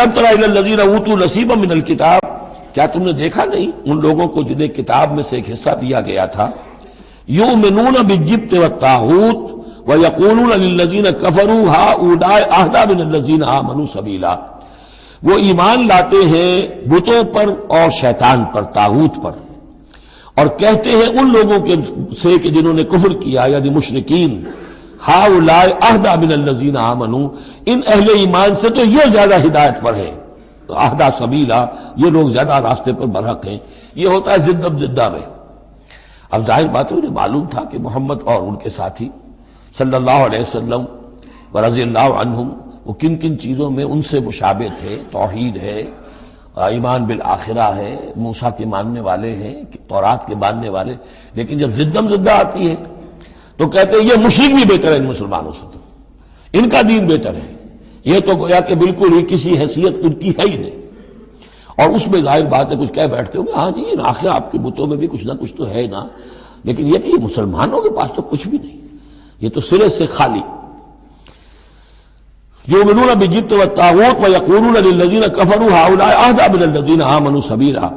الم تر الی الذین اوتوا نصیبا من الکتاب، کیا تم نے دیکھا نہیں ان لوگوں کو جنہیں کتاب میں سے ایک حصہ دیا گیا تھا، یؤمنون بالجبت والطاغوت ویقولون للذین کفروا ہؤلاء اہدی من الذین آمنوا سبیلا، وہ ایمان لاتے ہیں بتوں پر اور شیطان پر، طاغوت پر، اور کہتے ہیں ان لوگوں کے سے کہ جنہوں نے کفر کیا یعنی مشرکین، ہؤلاء اہدی من الذین آمنوا، ان اہل ایمان سے تو یہ زیادہ ہدایت پر ہے، اہدی سبیلا، یہ لوگ زیادہ راستے پر برحق ہیں۔ یہ ہوتا ہے زدہ زدہ میں۔ اب ظاہر بات ہے مجھے معلوم تھا کہ محمد اور ان کے ساتھی صلی اللہ علیہ وسلم ورضی اللہ عنہم وہ کن کن چیزوں میں ان سے مشابہ تھے، توحید ہے، ایمان بالآخرہ ہے، موسیٰ کے ماننے والے ہیں، تورات کے ماننے والے، لیکن جب زدم زدہ آتی ہے تو کہتے ہیں یہ مشرک بھی بہتر ہے ان مسلمانوں سے، تو ان کا دین بہتر ہے، یہ تو گویا کہ بالکل ہی کسی حیثیت ان کی ہے ہی نہیں۔ اور اس میں ظاہر بات ہے کچھ کہہ بیٹھتے ہوں گے ہاں جی آخر آپ کے بتوں میں بھی کچھ نہ کچھ تو ہے نا، لیکن یہ کہ یہ مسلمانوں کے پاس تو کچھ بھی نہیں، یہ تو سرے سے خالی۔ یؤمنون بالجبت والطاغوت ویقولون للذین کفروا ہؤلاء اہدی من الذین آمنوا سبیلا۔